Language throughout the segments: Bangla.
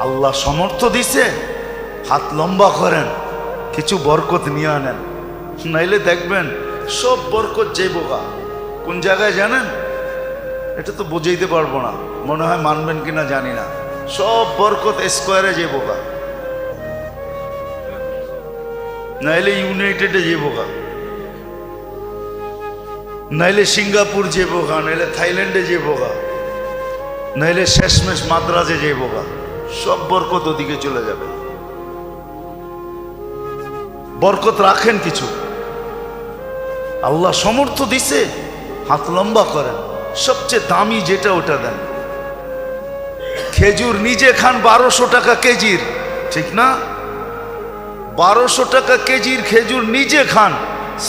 আল্লাহ সমর্থ দিছে, হাত লম্বা করেন, কিছু বরকত নিয়ে আনেন, নাইলে দেখবেন সব বরকত যাইবগা। কোন জায়গায় জানেন? এটা তো বুঝাইতে পারবো না, মনে হয় মানবেন কিনা জানি না। সব বরকত স্কোয়ারে যাইবগা, নাইলে ইউনাইটেডে যাইবগা, নাইলে সিঙ্গাপুর যাইবগা, নাইলে থাইল্যান্ডে যাইবগা, নাইলে শেষমেশ মাদ্রাজে যাইবগা। সব বরকত ওদিকে চলে যাবে। বরকত রাখেন কিছু, আল্লাহ সমর্থ দিছে, হাত লম্বা করেন, সবচেয়ে দামি যেটা ওটা দেন। খেজুর নিজে খান 1200 টাকা কেজির, ঠিক না? 1200 টাকা কেজির খেজুর নিজে খান,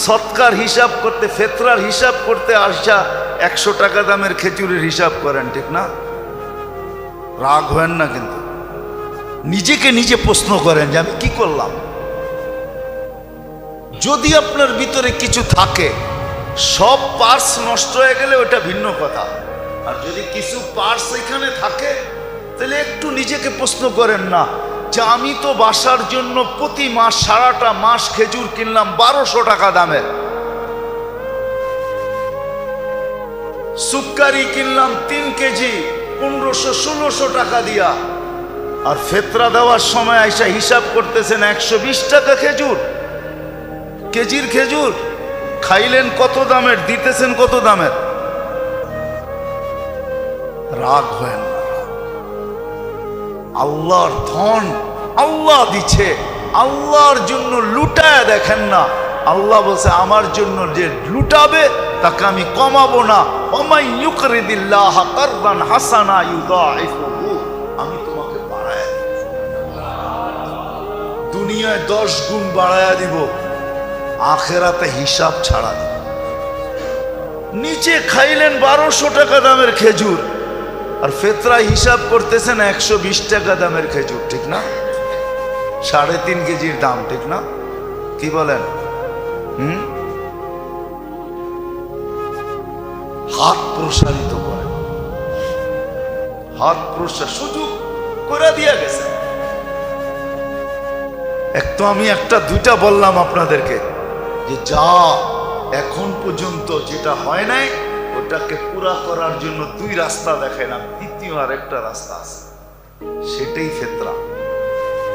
সৎকার হিসাব করতে, ফেতরার হিসাব করতে আসা 100 টাকা দামের খেজুরের হিসাব করেন, ঠিক না? রাগ হয় না কিন্তু, নিজেকে নিজে প্রশ্ন করেন যে আমি কি করলাম। যদি আপনার ভিতরে কিছু থাকে, সব পার্টস নষ্ট হয়ে গেলে ওটা ভিন্ন কথা, আর যদি কিছু পার্টস এখানে থাকে তাহলে একটু নিজেকে প্রশ্ন করেন না যে আমি তো বাসার জন্য প্রতি মাস সারাটা মাস খেজুর কিনলাম 1200 টাকা দামের, সুক্কারি কিনলাম 3 কেজি 1500-1600 টাকা দিয়া, আর ফেতরা দেওয়ার সময় আইসা হিসাব করতেছেন 120 টাকা খেজুর, কেজির খেজুর। খাইলেন কত দামের, দিতেছেন কত দামের? রাগ হয় না। আল্লাহর ধন আল্লাহ দিচ্ছে, আল্লাহর জন্য লুটায় দেখেন না। আল্লাহ বলছে আমার জন্য যে লুটাবে তাকে আমি কমাবো না। ওমাই ইউকরিদিল্লাহ কারদান হাসানা ইউদাইফুহু, আমি তোমাকে বাড়ায় দুনিয়ায় 10 গুণ বাড়ায়া দিব, আখেরাতে হিসাব ছাড়া। নিচে খাইলেন 1200 টাকা দামের খেজুর, আর ফেতরা হিসাব করতেছেন 120 টাকা দামের খেজুর, ঠিক না? 3.5 কেজির দাম, ঠিক না? কি বলেন? হাত প্রসারিত করে, হাত প্রসার সুযোগ করে দিয়া গেছে। এক তো আমি একটা দুইটা বললাম আপনাদেরকে যে যা এখন পর্যন্ত যেটা হয় নাই ওটাকে পুরা করার জন্য 2 রাস্তা দেখাইলাম, দ্বিতীয় আরেকটা রাস্তা আছে, সেটাই ফেতরা।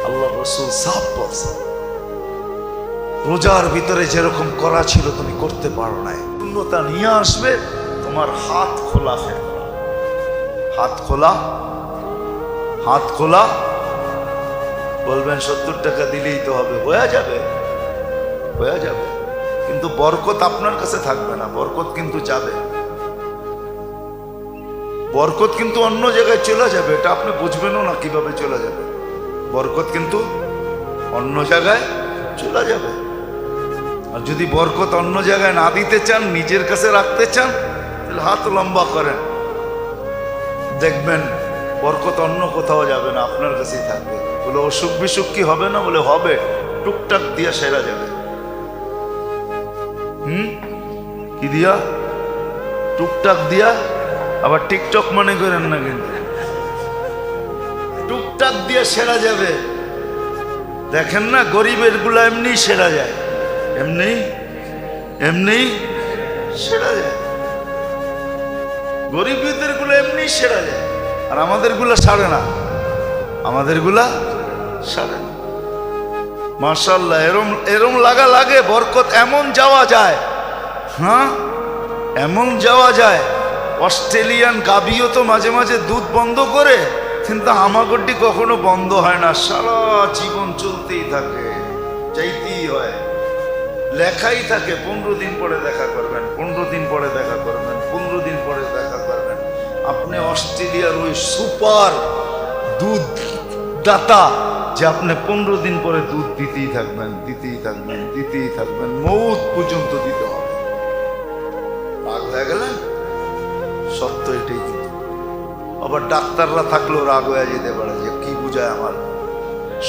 আল্লাহ রাসূল সাফ বলছে, রোজার ভিতরে যেরকম করা ছিল তুমি করতে পারো নাই, পূর্ণতা নিয়ে আসবে তোমার হাত খোলা ফেতরা। হাত খোলা, হাত খোলা। বলবেন 70 টাকা দিলেই তো হবে, হয়ে যাবে, হয়ে যাবে, কিন্তু বরকত আপনার কাছে থাকবে না, বরকত কিন্তু যাবে, বরকত কিন্তু অন্য জায়গায় চলে যাবে। এটা আপনি বুঝবেনও না কিভাবে চলে যাবে, বরকত কিন্তু অন্য জায়গায় চলে যাবে। আর যদি বরকত অন্য জায়গায় না দিতে চান, নিজের কাছে রাখতে চান, তাহলে হাত লম্বা করেন, দেখবেন বরকত অন্য কোথাও যাবে না, আপনার কাছেই থাকবে। বলে অসুখ বিসুখ কি হবে না? বলে হবে, টুকটাক দিয়া সেরা যাবে। কি দিয়া? টুকটাক দিয়া। আবার টিকটক মনে করেন না, কিন্তু টুকটাক দিয়া সেরা যাবে। দেখেন না গরিবের গুলা এমনি সেরা যায়, এমনি এমনি সেরা যায়, গরিবদের গুলো এমনি সেরা যায়, আর আমাদের গুলা সারে না, আমাদের গুলা সারে না। মাশাআল্লাহ, এরম এরম লাগা লাগে, বরকত এমন যাওয়া যায়, হ্যাঁ এমন যাওয়া যায়। অস্ট্রেলিয়ান গাভীও তো মাঝে মাঝে দুধ বন্ধ করে, কিন্তু হামাগুড্ডি কখনো বন্ধ হয় না, সারা জীবন চলতেই থাকে, চাইতেই হয়, লেখাই থাকে 15 দিন পরে দেখা করবেন, 15 দিন পরে দেখা করবেন, 15 দিন পরে দেখা করবেন। আপনি অস্ট্রেলিয়ার ওই সুপার দুধ দাতা যে আপনি 15 দিন পরে দুধ দিতেই থাকবেন, দিতেই থাকবেন, দিতেই থাকবেন, মৌত পর্যন্ত দিতে হবে। রাগ হয়ে গেলেন? সত্য এটাই। কিন্তু আবার ডাক্তাররা থাকলেও রাগ হয়ে যেতে পারে যে কি বুঝায় আমার,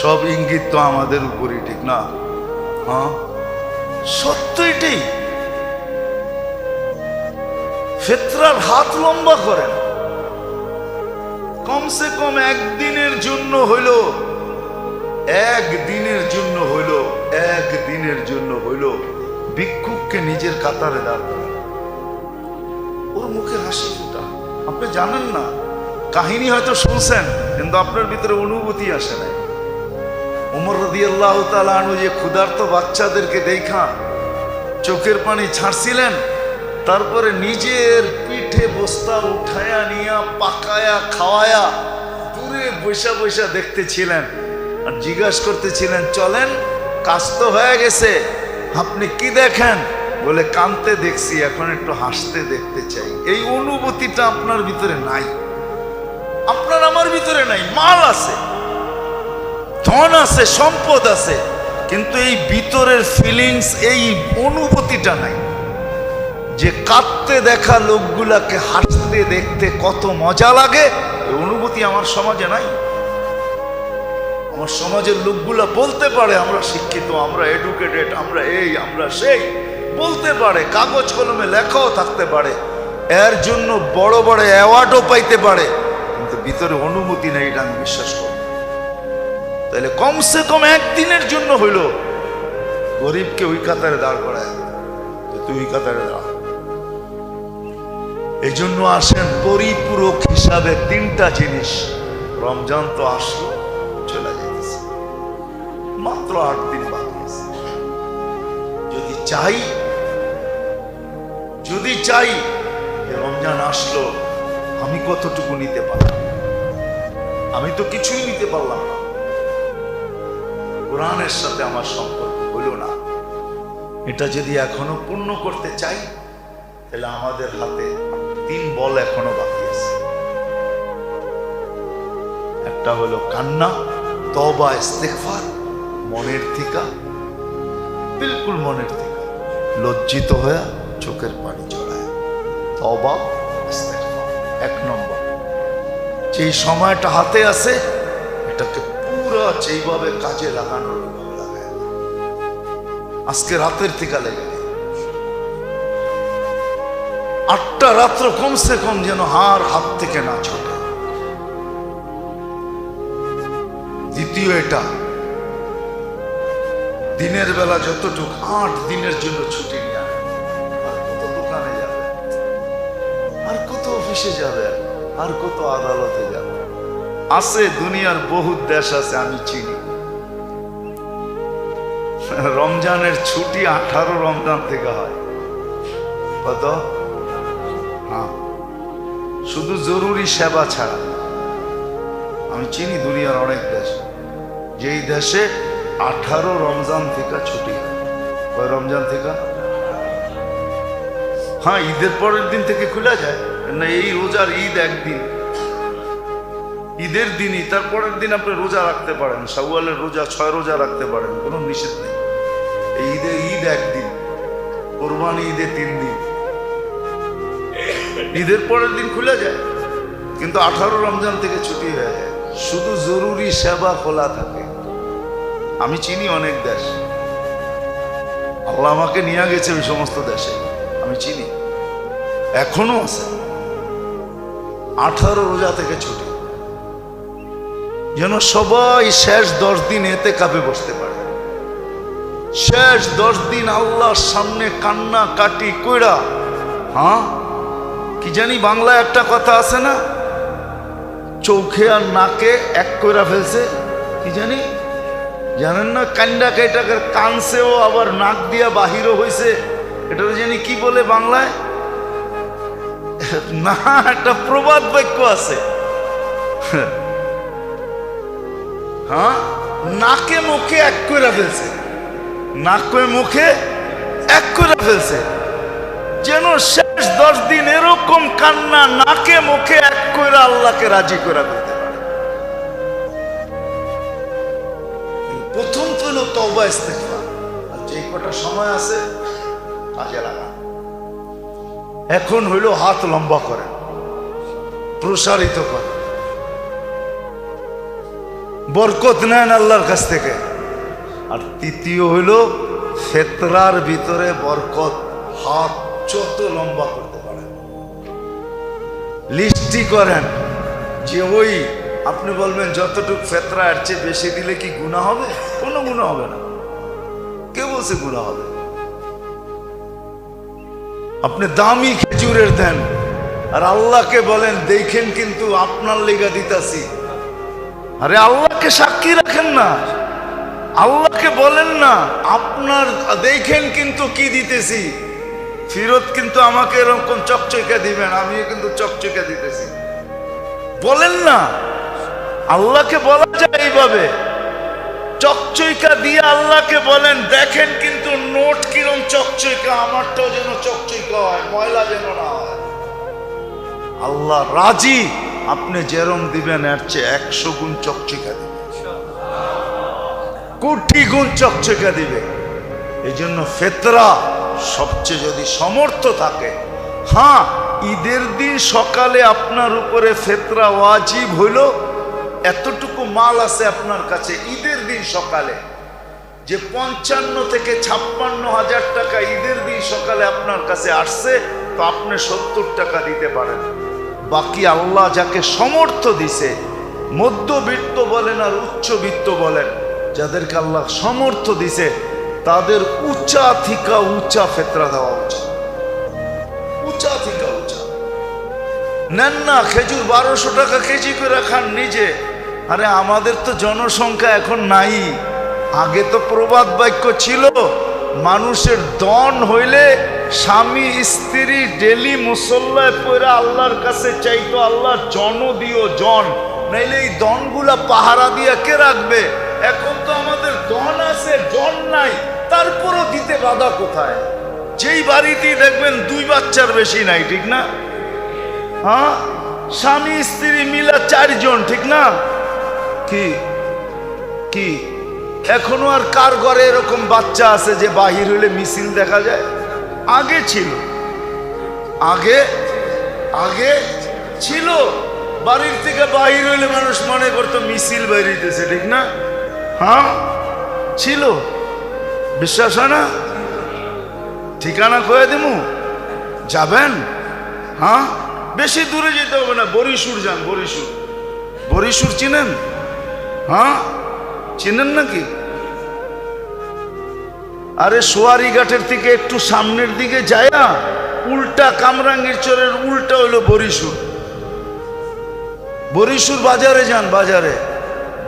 সব ইঙ্গিত তো আমাদের উপরই, ঠিক না? হ্যাঁ সত্য এটাই। ফেতরার হাত লম্বা করেন, কমসে কম একদিনের জন্য হইলো, একদিনের জন্য হইলো, একদিনের জন্য হইলো ভিক্ষুককে নিজের কাতারে দাঁড় করা, ওর মুখে হাসি ফুটা। আপনি জানেন না, কাহিনী হয়তো শুনছেন কিন্তু আপনার ভিতরে অনুভূতি আসে নাই। ওমর রাদিয়াল্লাহু তাআলা আনহু যে ক্ষুধার্ত বাচ্চাদেরকে দেখা চোখের পানি ছাড়ছিলেন, তারপরে নিজের পিঠে বস্তা উঠায়া নিয়া পাকায়া খাওয়ায়া দূরে বৈশা বৈশা দেখতেছিলেন আর জিজ্ঞাসা করতেছিলেন, চলেন কাজ তো হয়ে গেছে, আপনি কি দেখেন? বলে, কানতে দেখছি, এখন একটু হাসতে দেখতে চাই। এই অনুভূতিটা আপনার ভিতরে নাই, আপনার আমার ভিতরে নাই। মাল আছে, ধন আছে, সম্পদ আছে, কিন্তু এই ভিতরের ফিলিংস, এই অনুভূতিটা নাই যে কাঁদতে দেখা লোকগুলাকে হাসতে দেখতে কত মজা লাগে। এই অনুভূতি আমার সমাজে নাই। আমার সমাজের লোকগুলা বলতে পারে আমরা শিক্ষিত, আমরা এডুকেটেড, আমরা এই আমরা সেই, বলতে পারে, কাগজ কলমে লেখাও থাকতে পারে, এর জন্য বড় বড় অ্যাওয়ার্ডও পাইতে পারে, কিন্তু ভিতরে অনুভূতি নেই, এটা আমি বিশ্বাস করি। তাহলে কমসে কম একদিনের জন্য হইল গরিবকে ওই কাতারে দাঁড় করায়, তুই ওই কাতারে দাঁড়া। এই জন্য আসেন পরিপূরক হিসাবে তিনটা জিনিস। রমজান তো আসলো, চলে যাইতেছে, মাত্র 8 দিন বাকি আছে। যদি চাই যে রমজান আসলো, আমি কতটুকু নিতে পারলাম? আমি তো কিছুই নিতে পারলাম না। কোরআনের সাথে আমার সম্পর্ক হইল না। এটা যদি এখনো পূর্ণ করতে চাই, তাহলে আমাদের হাতে 3 বল এখনো বাকি আছে। একটা হলো কান্না, তওবা, ইস্তেগফার, মনের থেকে, বিলকুল মনের থেকে লজ্জিত হয়ে চোখের পানি ঝরায়, তওবা, ইস্তেগফার। 1 নম্বর, যেই সময়টা হাতে আছে এটাকে পুরো যেইভাবে কাজে লাগানোর লাগায়। আজকে রাতের থেকে লেগে 8টা রাত্র কমসে কম যেন হাত থেকে না ছোটে। দ্বিতীয়, এটা দিনের বেলা যতটুকু 8 দিনের জন্য ছুটি নিয়ে আনে। আর কত দোকানে যাবে, আর কত অফিসে যাবে, আর কত আদালতে যাবে। আছে দুনিয়ার বহুত দেশ আছে আমি চিনি, রমজানের ছুটি 18 রমজান থেকে হয়। কত? হ্যাঁ, শুধু জরুরি সেবা ছাড়া। আমি চিনি দুনিয়ার অনেক দেশ, যেই দেশে 18 রমজান থেকে ছুটি হয়। কয় রমজান থেকে? হ্যাঁ, ঈদের পরের দিন থেকে খোলা যায় না। এই রোজার ঈদ একদিন, ঈদের দিনই, তারপরের দিন আপনি রোজা রাখতে পারেন, শাওয়ালের রোজা 6 রোজা রাখতে পারেন, কোনো নিষেধ নেই। এই ঈদ একদিন, কোরবানি ঈদে 3 দিন, ঈদের পরের দিন খুলে যায়, কিন্তু 18 রমজান থেকে ছুটি হয়ে যায়। শুধু জরুরি সেবা খোলা থাকে। আমি চিনি অনেক দেশ, আল্লাহ আমাকে নিয়ে গেছে ওই সমস্ত দেশে, আমি চিনি, এখনো আছে 18 রোজা থেকে ছুটি, যেন সবাই শেষ 10 দিন এতে কাপে বসতে পারে। শেষ 10 দিন আল্লাহর সামনে কান্না কাটি কইরা, হ্যাঁ, কি জানি বাংলায় একটা কথা আছে না, চোখে আর নাকে এক কইরা ফেলছে, কি জানি, জানেন না? কান্ডা কেটাকে কানছেও, আবার নাক দিয়া বাহিরও হয়েছে, এটা জানি কি বলে বাংলায়, না একটা প্রবাদ বাক্য আছে, হ্যাঁ, নাকে মুখে এক কইরা ফেলছে, নাকে মুখে এক কইরা ফেলছে, যেন শেষ 10 দিন এরকম কান্না নাকে মুখে এক কইরা আল্লাহকে রাজি করা করতে পারে। প্রথম তো হলো তওবা, ইস্তেগফার। আর যে কটা সময় আছে কাজে লাগা। এখন হইল হাত লম্বা করেন, প্রসারিত করেন, বরকত নেন আল্লাহর কাছ থেকে। আর তৃতীয় হইল ফেতরার ভিতরে বরকত, হাত যত লম্বা করতে পারেন, লিস্টি করেন, যে ওই আপনি বলবেন যতটুক ফেতরা এর চেয়ে বেশি দিলে কি গুনাহ হবে? কোনো গুনাহ হবে না। কে বলছে গুনাহ হবে? আপনি দামি খেজুরের দেন আর আল্লাহকে বলেন দেখেন কিন্তু আপনার লেগা দিতাছি। আরে আল্লাহকে সাক্ষী রাখেন না, আল্লাহকে বলেন না আপনার দেখেন কিন্তু কি দিতেছি, ফিরত কিন্তু আমাকে এরকম চকচকে দিবেন, আমিও কিন্তু চকচকে দিতেছি বলেন না। আল্লাহকে বলা যায় এইভাবে, চকচইকা দিয়ে আল্লাহকে বলেন দেখেন কিন্তু নোট কিরম চকচইকা, আমারটাও যেন চকচইকা হয়, ময়লা যেন না হয়। আল্লাহ রাজি, আপনি যেরম দিবেন এর চেয়ে 100 গুণ চকচইকা দিবে, কোটি গুণ চকচইকা দিবে। এই জন্য ফেতরা সবচেয়ে যদি সমর্থ থাকে, হ্যাঁ ঈদের দিন সকালে আপনার উপরে ফেতরা ওয়াজিব হইল, এতটুকু মাল আছে আপনার কাছে ঈদের দিন সকালে, যে 55 থেকে 56 হাজার টাকা ঈদের দিন সকালে আপনার কাছে আসছে, তো আপনি 70 টাকা দিতে পারেন। বাকি আল্লাহ যাকে সমর্থ দিছে, মধ্যবিত্ত বলেন আর উচ্চবিত্ত বলেন, যাদেরকে আল্লাহ সমর্থ দিছে তাদের উঁচা থেকে উঁচা ফেতরা দেওয়া উচিত, উঁচা থেকে উঁচা। নেন না খেজুর 1200 টাকা কেজি করে খান নিজে। আরে আমাদের তো জনসংখ্যা এখন নাই, আগে তো প্রবাদ বাক্য ছিল, মানুষের দন হইলে স্বামী স্ত্রী ডেলি মুসল্লায় পড়ে আল্লাহর কাছে চাইতো আল্লাহ জন দিও জন, নাইলে এই দনগুলা পাহারা দিয়ে কে রাখবে? এখন তো আমাদের দন আছে জন নাই, তারপরও দিতে বাধা কোথায়? যেই বাড়িতেই দেখবেন 2 বাচ্চার বেশি নাই, ঠিক না? হ্যাঁ, স্বামী স্ত্রী মিলা 4 জন, ঠিক না? কি কি এখনো আর কার ঘরে এরকম বাচ্চা আছে যে বাহির হইলে মিছিল দেখা যায়? আগে ছিল, আগে আগে ছিল, বাড়ির থেকে বাহির হইলে মানুষ মনে করতো মিছিল বেরিয়েছে, ঠিক না? হ্যাঁ ছিল, বিশ্বাস হয় না? ঠিকানা কয়ে দিমু, যাবেন? হ্যাঁ, বেশি দূরে যেতে হবে না, বরিশুর যান, বরিশুর। বরিশুর চিনেন? হ্যাঁ চিনেন নাকি? আরে সোয়ারি ঘাটের থেকে একটু সামনের দিকে যায় না, উল্টা কামরাঙ্গীর চরের উল্টা হইলো বরিশুর। বরিশুর বাজারে যান, বাজারে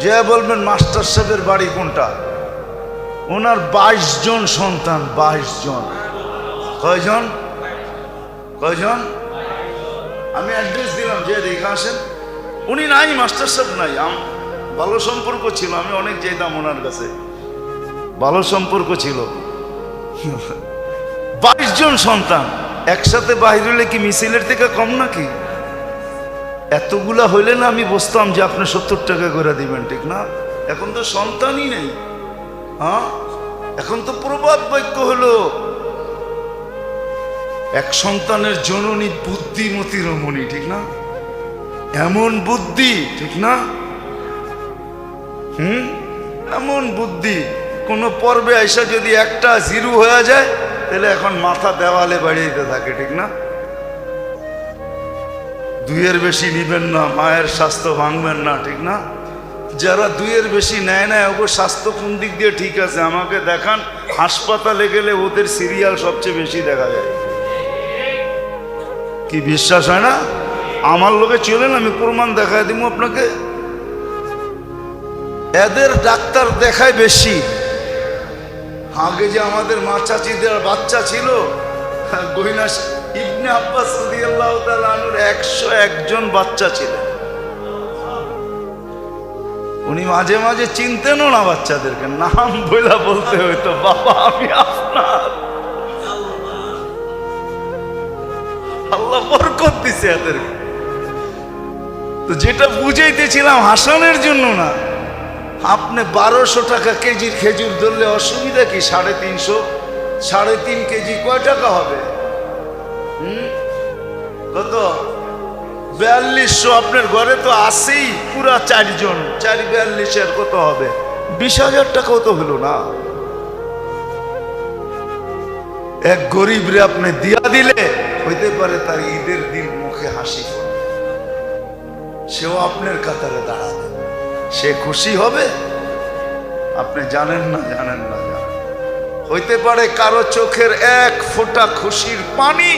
যে বলবেন মাস্টার সাহেবের বাড়ি কোনটা, ওনার 22 জন সন্তান, 22 জন। কয়জন? কয়জন? আমি অ্যাড্রেস দিলাম, যে দেখে আসেন। উনি নাই, মাস্টার সাহেব নাই, ভালো সম্পর্ক ছিল, আমি অনেক যেতাম ওনার কাছে, ভালো সম্পর্ক ছিল। 22 জন সন্তান একসাথে বাহির হইলে কি মিছিলের থেকে কম নাকি? এতগুলা হইলে না আমি বুঝতাম যে আপনি 70 টাকা করে দিবেন, ঠিক না? এখন তো সন্তানই নেই। হ্যাঁ, এখন তো প্রবাদ বাক্য হলো এক সন্তানের জননী বুদ্ধিমতী রমণী, ঠিক না? এমন বুদ্ধি, ঠিক না? এমন বুদ্ধি, কোন পর্বে আইসা যদি একটা 0 হয়ে যায় তাহলে এখন মাথা দেওয়ালে বাড়িয়ে থাকে, ঠিক না? 2-এর বেশি নিবেন না, মায়ের স্বাস্থ্য ভাঙবেন না, ঠিক না? যারা 2-এর বেশি নেয় না, ওর স্বাস্থ্য কোন দিক দিয়ে ঠিক আছে আমাকে দেখান। হাসপাতালে গেলে ওদের সিরিয়াল সবচেয়ে বেশি দেখা যায়। কি বিশ্বাস হয় না? আমার লোকে চলেন, আমি প্রমাণ দেখায় দিব আপনাকে। এদের ডাক্তার দেখায় বেশি। আগে যে আমাদের মা চাচিদের বাচ্চা ছিল, গহিনা ইবনে আব্বাস রাদিয়াল্লাহু তাআলা আনহুর 101 জন বাচ্চা ছিলেন। উনি মাঝে মাঝে চিনতেনও না বাচ্চাদেরকে, নাম বইলা বলতে হইতো, বাবা আমি আপনার। আল্লাহ বরকত দিছে এদেরকে। তো যেটা বুঝাইতেছিলাম হাসানের জন্য না, আপনি 1200 টাকা কেজির খেজুর ধরলে অসুবিধা কি? 350, 3.5 কেজি কয় টাকা হবে? কত? 4200। আপনার ঘরে তো আসেই পুরা 4 জন, 4-42 কত হবে? 20,000 টাকাও তো হলো না। এক গরিব রে আপনি দিয়া দিলে হইতে পারে তার ঈদের দিন মুখে হাসি। সেও আপনার কাতারে দাঁড়াবে, সে খুশি হবে। আপনি জানেন না, জানেন না, জানেন। হইতে পারে কারো চোখের এক ফোঁটা খুশির পানি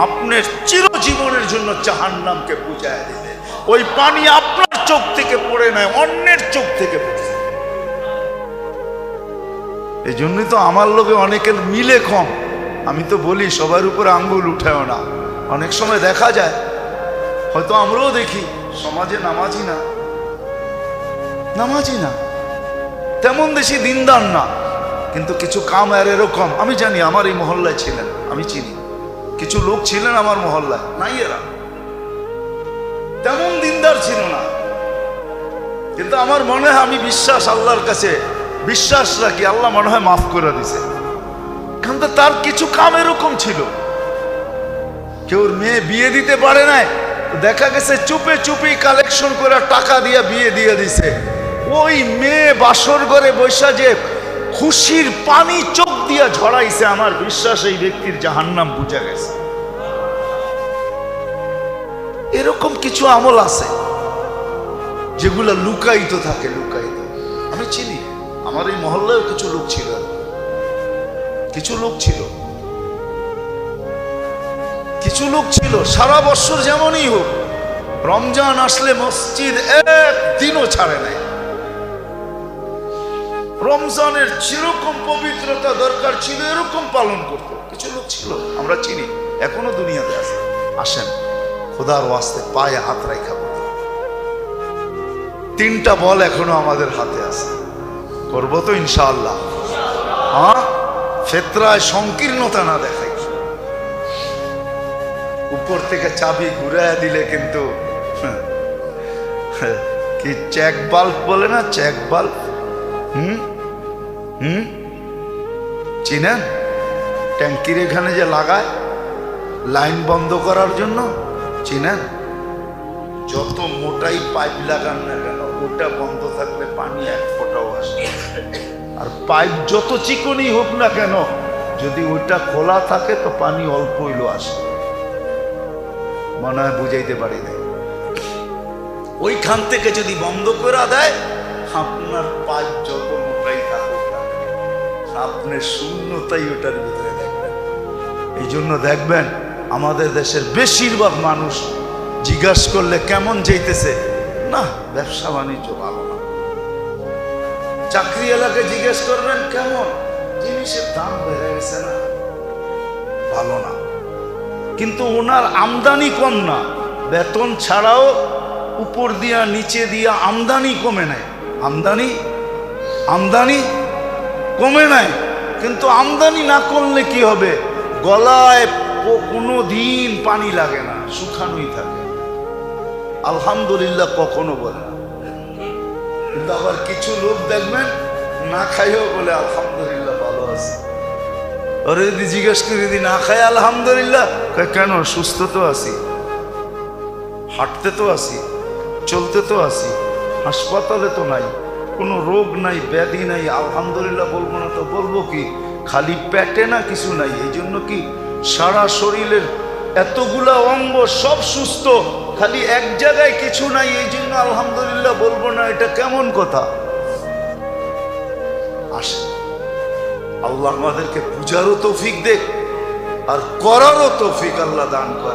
আপনার চিরজীবনের জন্য জাহান্নামকে বুঝায় দেবে। ওই পানি আপনার চোখ থেকে পড়ে নয়, অন্যের চোখ থেকে পড়ে। এই জন্যই তো আমার লোকে অনেকের মিলে কম। আমি তো বলি সবার উপরে আঙ্গুল উঠেও না। অনেক সময় দেখা যায়, হয়তো আমরাও দেখি, সমাজে নামাজি না, নামাজি না, তেমন বেশি দিনদার না, কিন্তু কিছু কাম আর এরকম। আমি জানি, আমার এই মহল্লায় ছিলেন, আমি চিনি কিছু লোক ছিলেন আমার মহল্লায়, নাই এরা তেমন দিনদার ছিল না, কিন্তু আমার মনে হয়, আমি বিশ্বাস আল্লাহর কাছে বিশ্বাস রাখি, আল্লাহ মনে হয় মাফ করে দিছে। কিন্তু তার কিছু কাম এরকম ছিল, কেউ মেয়ে বিয়ে দিতে পারে নাই, দেখা গেছে চুপে চুপি কালেকশন করে টাকা দিয়ে বিয়ে দিয়ে দিছে। ওই মেয়ে বাসর ঘরে বৈশা যে খুশির পানি চোখ দিয়া ঝরাইছে, আমার বিশ্বাস এই ব্যক্তির জাহান্নাম বুঝা গেছে। এরকম কিছু আমল আছে যেগুলা লুকায়িত থাকে, লুকায়িত। আমি চিনি, আমার এই মহল্লায় কিছু লোক ছিল, কিছু লোক ছিল, কিছু লোক ছিল সারা বছর যেমনই হোক, রমজান আসলে মসজিদ একদিনও ছাড়ে নাই। রমজানের যেরকম পবিত্রতা দরকার ছিল এরকম পালন করতো কিছু লোক ছিল, আমরা চিনি, এখনো দুনিয়াতে আছে। আসেন খোদার ওয়াস্তে পায়ে হাত রাখা বলি, 3টা বল এখনো আমাদের হাতে আছে, করবো তো ইনশাআল্লাহ। হ্যাঁ, ফেতরায় সংকীর্ণতা না দেখাই। উপর থেকে চাবি ঘুরাইয়া দিলে কিন্তু কি চেক বাল্ব বলে না, চেক বাল্ব, চিনেন? ট্যাঙ্কির এখানে যে লাগায় লাইন বন্ধ করার জন্য, চিনেন? যত মোটাই পাইপ লাগান না কেন, ওটা বন্ধ থাকলে পানি এক ফোঁটাও আসে। আর পাইপ যত চিকনই হোক না কেন, যদি ওইটা খোলা থাকে তো পানি অল্প হইলো আসে। মনে হয় বুঝাইতে পারি না। ওইখান থেকে যদি বন্ধ করে দেয়, আপনার পাইপ যত মোটাই থাকুক না, আপনার শূন্যতাই ওটার ভিতরে দেখবেন। এই জন্য দেখবেন আমাদের দেশের বেশিরভাগ মানুষ জিজ্ঞাসা করলে কেমন যাইতেছে, না ব্যবসা বাণিজ্য ভালো না। চাকরি এলাকায় জিজ্ঞেস করবেন কেমন, জিনিসের দাম বেড়ে গেছে না, ভালো না। কিন্তু ওনার আমদানি কম না, বেতন ছাড়াও উপর দিয়া নিচে দিয়া আমদানি কমে নাই, আমদানি কমে নাই। কিন্তু আমদানি না করলে কি হবে, গলায় কোনো দিন পানি লাগে না, শুকানোই থাকে, আলহামদুলিল্লাহ কখনো বলে না। কিন্তু আবার কিছু লোক দেখবেন না খাইও বলে আলহামদুলিল্লাহ ভালো আছে। ওরে যদি জিজ্ঞেস করি যদি না খাই আলহামদুলিল্লাহ, কেন? সুস্থ তো আছি, হাঁটতে তো আছি, চলতে তো আছি, হাসপাতালে তো নাই, কোনো রোগ নাই, ব্যাধি নাই, আলহামদুলিল্লাহ বলবো না তো বলবো কি? খালি পেটে না কিছু নাই, এই জন্য কি সারা শরীরের এতগুলা অঙ্গ সব সুস্থ, খালি এক জায়গায় কিছু নাই, এই জন্য আলহামদুলিল্লাহ বলবো না, এটা কেমন কথা? আসে আল্লাহ আমাদেরকে বুঝারও তৌফিক দেখ আর করারও তৌফিক আল্লাহ দান করে।